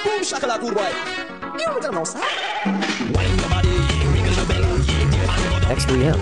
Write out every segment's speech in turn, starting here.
Boom shakalaka good boy. You know what I'm saying? XBM.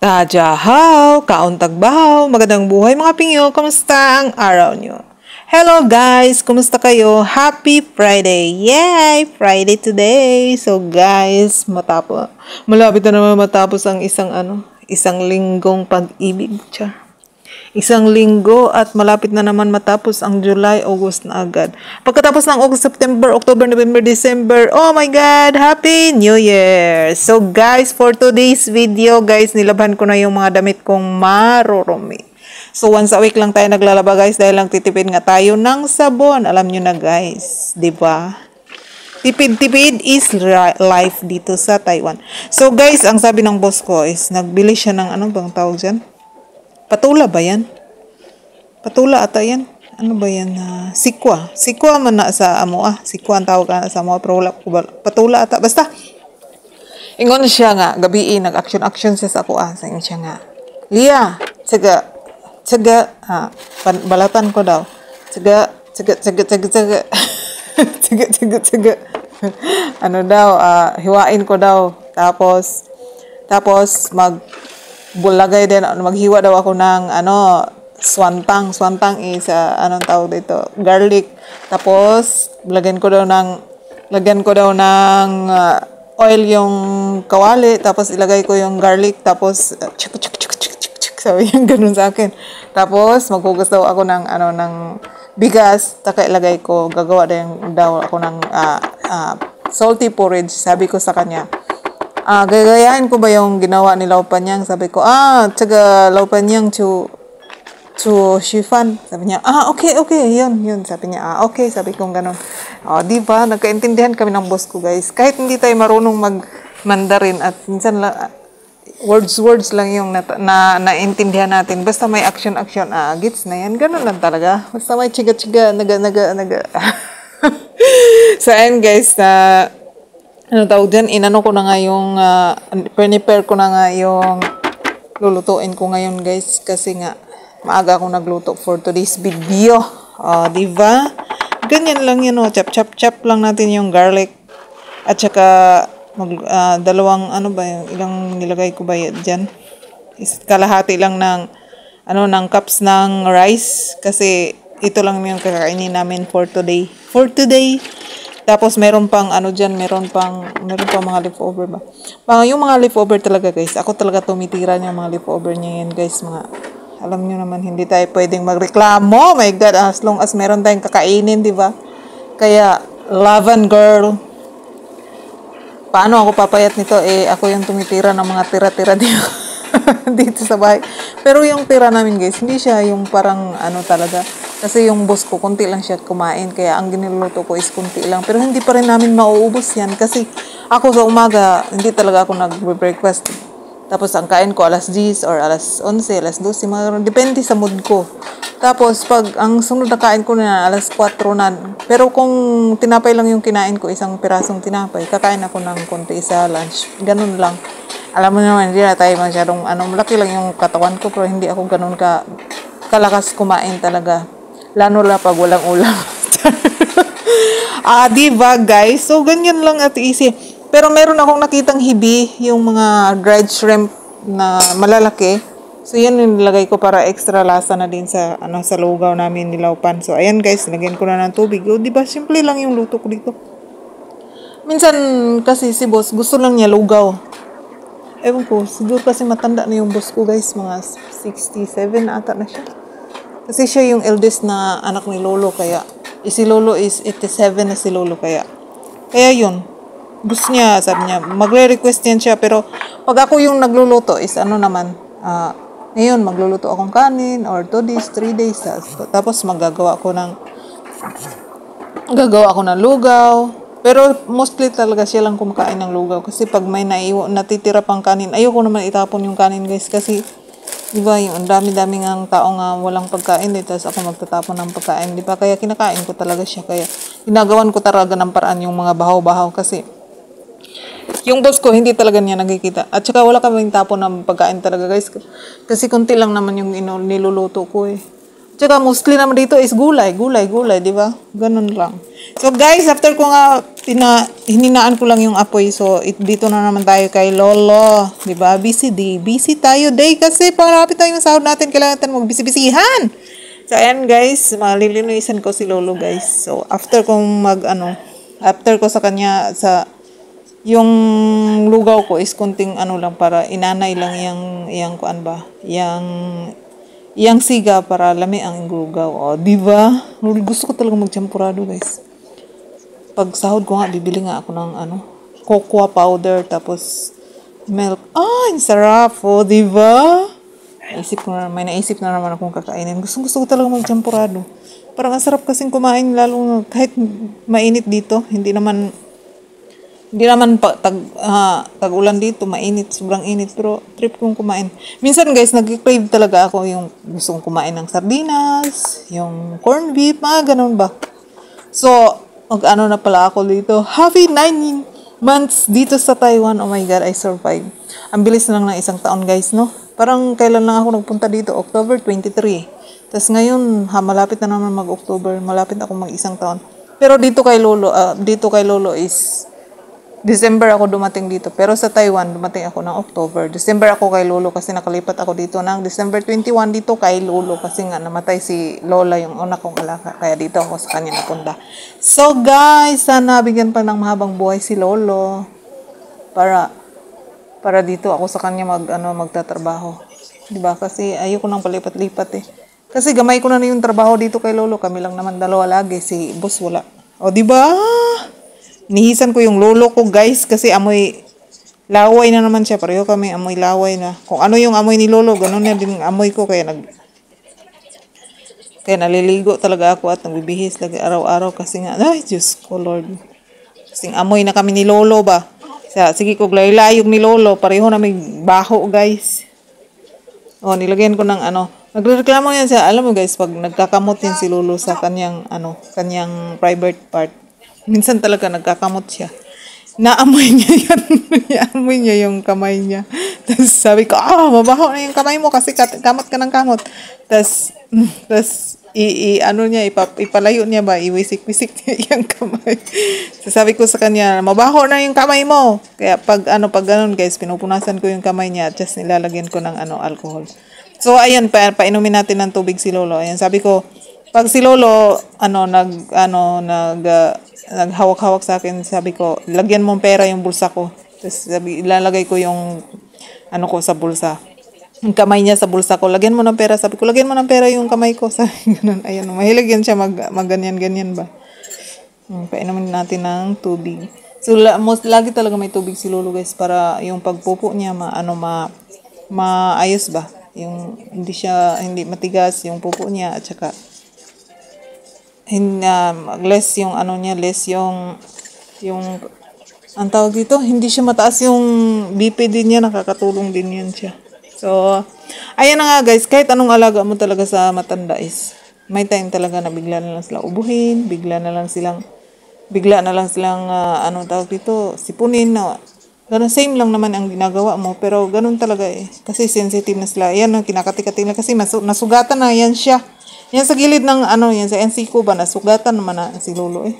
Tajahaw, kauntag bahaw, magandang buhay mga pingyo, kamusta ang araw nyo? Hello guys, kumusta kayo? Happy Friday! Yay! Friday today! So guys, malapit na naman matapos ang isang linggong pag-ibig. Isang linggo at malapit na naman matapos ang July, August na agad. Pagkatapos ng August, September, October, November, December, oh my God! Happy New Year! So guys, for today's video, guys, nilabhan ko na yung mga damit kong marurumi. So once a week lang tayo naglalaba guys dahil lang titipid nga tayo ng sabon. Alam nyo na guys, di ba? Tipid-tipid is life dito sa Taiwan. So guys, ang sabi ng boss ko is nagbili siya ng ano bang tawag dyan? Patula ba yan? Patula ata yan? Ano ba yan? Sikwa. Sikwa man na sa amo Sikwa ang tawag na sa amo. Pero wala ko ba? Patula ata. Basta. Ingon siya nga. Gabi nag-action siya sa ako Sabi siya nga. Lia. Tsaga. Balatan ko daw. Tsaga. Tsaga. Ano daw. Hiwain ko daw. Tapos bulagay din, maghiwa daw ako ng swantang is anong tawag dito, garlic. Tapos lagyan ko daw ng oil yung kawali, tapos ilagay ko yung garlic, tapos sabi yung ganun sa akin. Tapos maghugas daw ako ng bigas, taka ilagay ko, gagawa daw ako ng salty porridge. Sabi ko sa kanya, gagayahin ko ba yung ginawa ni Lau Panyang? Sabi ko, tsaga Lau Panyang to Shifan. Sabi niya, okay, yun. Sabi niya, okay, sabi ko gano'n. Diba, nagkaintindihan kami ng boss ko, guys. Kahit hindi tayo marunong mag-Mandarin at minsan words lang yung naintindihan natin. Basta may action, gets na yan. Gano'n lang talaga. Basta may chiga, naga. So, ayun, guys, ano tawag dyan, inano ko na nga yung, prepare ko na nga yung lulutuin ko ngayon guys, kasi nga, maaga akong nagluto for today's video. Diba? Ganyan lang yun, chop lang natin yung garlic, at saka, dalawang, ilang nilagay ko ba dyan? Kalahati lang ng cups ng rice, kasi ito lang yung kakainin namin for today. Tapos meron pang meron pang mga leftover ba? Yung mga leftover talaga guys. Ako talaga tumitira yung mga leftover niya yan guys. Alam niyo naman hindi tayo pwedeng magreklamo. My God, as long as meron tayong kakainin, di ba? Kaya, laban girl. Paano ako papayat nito? Ako yung tumitira ng mga tira-tira dito sa bahay. Pero yung tira namin guys, hindi siya yung parang talaga. Kasi yung boss ko, konti lang siya kumain. Kaya ang giniluluto ko is konti lang. Pero hindi pa rin namin mauubos yan. Kasi ako sa umaga, hindi talaga ako nag-breakfast. Tapos ang kain ko alas 10 or alas 11, alas 12. Depende sa mood ko. Tapos pag ang sunod na kain ko na alas 4 na. Pero kung tinapay lang yung kinain ko, isang pirasong tinapay, kakain ako ng konti sa lunch. Ganun lang. Alam mo naman, hindi na tayo masyadong, malaki lang yung katawan ko. Pero hindi ako ganun kalakas kumain talaga. Lalo lang pag walang ulam. Diba guys? So, ganyan lang at easy. Pero meron akong nakitang hibi, yung mga dried shrimp na malalaki. So, yan yung nilagay ko para extra lasa na din sa lugaw namin nilaupan. So, ayan guys, lagyan ko na ng tubig. Diba? Simple lang yung luto ko dito. Minsan kasi si boss, gusto lang niya lugaw. Ewan ko, siguro kasi matanda na yung boss ko guys. Mga 67 ata na siya. Kasi siya yung eldest na anak ni Lolo, kaya si Lolo is 87 na si Lolo, kaya yun. Gusto niya, sabi niya, magre-request yan siya. Pero pag ako yung nagluluto is ano naman, ngayon magluluto akong kanin or 2 days, 3 days. Tapos gagawa ako ng lugaw. Pero mostly talaga siya lang kumakain ng lugaw. Kasi pag may natitira pang kanin, ayoko naman itapon yung kanin guys. Kasi, di ba, yung ang dami-dami ng tao nga walang pagkain. Tapos ako magtatapon ng pagkain. Di ba, kaya kinakain ko talaga siya. Kaya ginagawan ko talaga ng paraan yung mga bahaw-bahaw. Kasi, yung boss ko, hindi talaga niya nakikita. At saka wala kaming tapon ng pagkain talaga guys. Kasi kunti lang naman yung niluluto ko eh. Tsaka mostly naman dito is gulay, di ba? Ganun lang. So guys, after ko nga hininaan ko lang yung apoy. So dito na naman tayo kay Lolo, di ba? Busy tayo day kasi parapit tayo yung sahod natin, kailangan natin magbisi-bisihan. So ayan guys, malilinisan ko si Lolo guys. So after ko sa kanya yung lugaw ko is kunting lang para inanay lang yung kuan ba? Yang siga para lami ang lugaw. O, di ba? Gusto ko talaga magchampurado, guys. Pag sahod ko nga, bibili nga ako ng cocoa powder, tapos milk. Ang sarap. O, di ba? May naisip na naman akong kakainin. Gusto ko talaga magchampurado. Parang ang sarap kasing kumain, lalo kahit mainit dito. Hindi naman tag-ulan dito, mainit, sobrang init, pero trip kong kumain. Minsan guys, nag-crave talaga ako yung gusto kong kumain ng sardinas, yung corned beef, ganun ba. So, na pala ako dito. Happy 9 months dito sa Taiwan. Oh my God, I survived. Ang bilis na lang ng isang taon guys, no? Parang kailan lang ako nagpunta dito, October 23. Tapos ngayon, malapit na naman mag-October, malapit ako mag-isang taon. Pero dito kay Lolo is December ako dumating dito. Pero sa Taiwan, dumating ako ng October. December ako kay Lolo kasi nakalipat ako dito ng December 21 dito kay Lolo kasi nga namatay si Lola, yung una kong alaga. Kaya dito ako sa kanya napunta. So guys, sana bigyan pa ng mahabang buhay si Lolo para dito ako sa kanya magtatrabaho. Diba? Kasi ayoko nang palipat-lipat eh. Kasi gamay ko na yung trabaho dito kay Lolo. Kami lang naman dalawa lagi. Si boss wala. O diba? Nihisan ko yung lolo ko guys kasi amoy laway na naman siya. Pareho kami amoy laway na. Kung ano yung amoy ni Lolo, ganun na din amoy ko. Kaya naliligo talaga ako at nagbibihis lagi araw-araw kasi nga, ay Diyos ko Lord. Kasing amoy na kami ni Lolo ba. Sige ko laylayog ni Lolo. Pareho na may baho guys. O nilagyan ko ng nagrereklamo yan siya. Alam mo guys, pag nagkakamot yan si Lolo sa kanyang private part. Minsan talaga nagkakamot siya. Naamoy niya yan. Naamoy niya yung kamay niya. Tapos sabi ko, mabaho na yung kamay mo kasi kamot ka ng kamot. Tapos ipalayo niya ba, iwisik-wisik niya yung kamay. So sabi ko sa kanya, mabaho na yung kamay mo. Kaya pag ganun guys, pinupunasan ko yung kamay niya at just nilalagyan ko ng alcohol. So ayan, painumin natin ng tubig si Lolo. Ayan, sabi ko, pag si Lolo, naghawak-hawak sa akin, sabi ko, lagyan mo pera yung bulsa ko. Tapos ilalagay ko yung ko sa bulsa. Yung kamay niya sa bulsa ko. Lagyan mo ng pera. Sabi ko, lagyan mo ng pera yung kamay ko. Sabi ganun. Ayan, mahilig yan siya ganyan-ganyan ba. Painumin natin ng tubig. So, lagi talaga may tubig si Lolo guys para yung pagpupo niya maayos ba. Yung hindi matigas yung pupo niya at saka less yung ang tawag dito, hindi siya mataas yung BP din niya, nakakatulong din yan siya. So, ayan na nga guys, kahit anong alaga mo talaga sa matanda is, may time talaga na bigla na lang silang ubuhin, bigla na lang silang tawag dito, sipunin na, ganun, same lang naman ang ginagawa mo, pero ganun talaga eh, kasi sensitive na sila. Ayan, kinakati-kati na kasi nasugatan na yan siya. Yan sa gilid ng yan sa NC ko ba, nasugatan naman na si Lolo eh.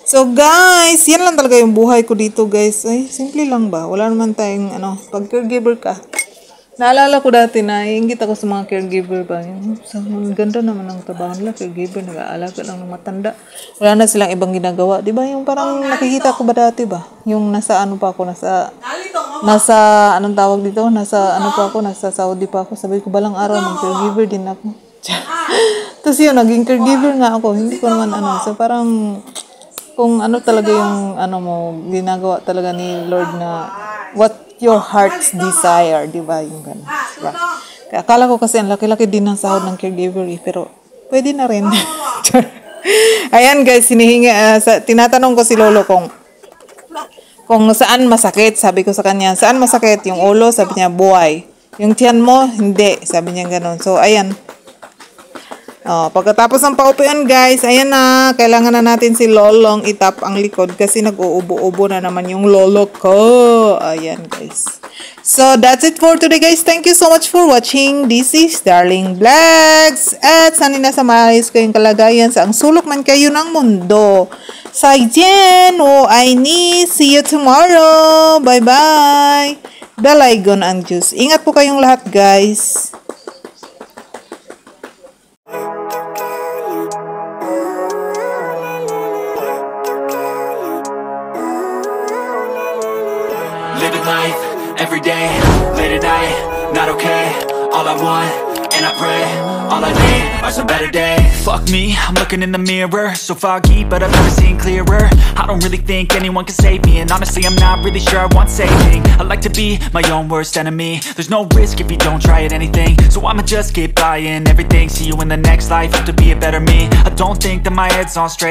So guys, yan lang talaga yung buhay ko dito guys. Ay, simple lang ba? Wala naman tayong pag caregiver ka. Naalala ko dati na iinggit ako sa mga caregiver ba. Ganda naman ng trabaho nila, caregiver, nag-aalaga lang ng matanda. Wala na silang ibang ginagawa. Diba yung parang nakikita ko ba dati ba? Yung nasa anong tawag dito? Nasa Saudi pa ako. Sabi ko balang araw mag-caregiver din ako. Tapos yun, naging caregiver nga ako. Hindi ko naman So parang kung ano talaga yung ano mo, ginagawa talaga ni Lord na what your heart's desire, di ba? Yung ganun, diba? Kaya akala ko kasi ang laki-laki din ng sahod ng caregiver, pero pwede na rin. Ayan guys, tinatanong ko si Lolo kung saan masakit. Sabi ko sa kanya, saan masakit? Yung ulo, sabi niya, buhay. Yung tiyan mo, hindi. Sabi niya ganun. So, ayan. Pagkatapos ng paupian guys, ayan na, kailangan na natin si Lolong itap ang likod kasi nag-uubo-ubo na naman yung lolo ko. Ayan guys. So that's it for today guys. Thank you so much for watching. This is Darling Vlogs. At sana nasa maayos kayong kalagayan sa ang sulok man kayo ng mundo. Sayjen o Aini. See you tomorrow. Bye bye. Dalaygon ang Diyos. Ingat po kayong lahat guys. Living life, every day, late at night, not okay. All I want, and I pray, all I need are some better days. Fuck me, I'm looking in the mirror, so foggy, but I've never seen clearer. I don't really think anyone can save me, and honestly I'm not really sure I want saving. I like to be my own worst enemy. There's no risk if you don't try at anything, so I'ma just keep buying everything. See you in the next life, have to be a better me. I don't think that my head's on straight.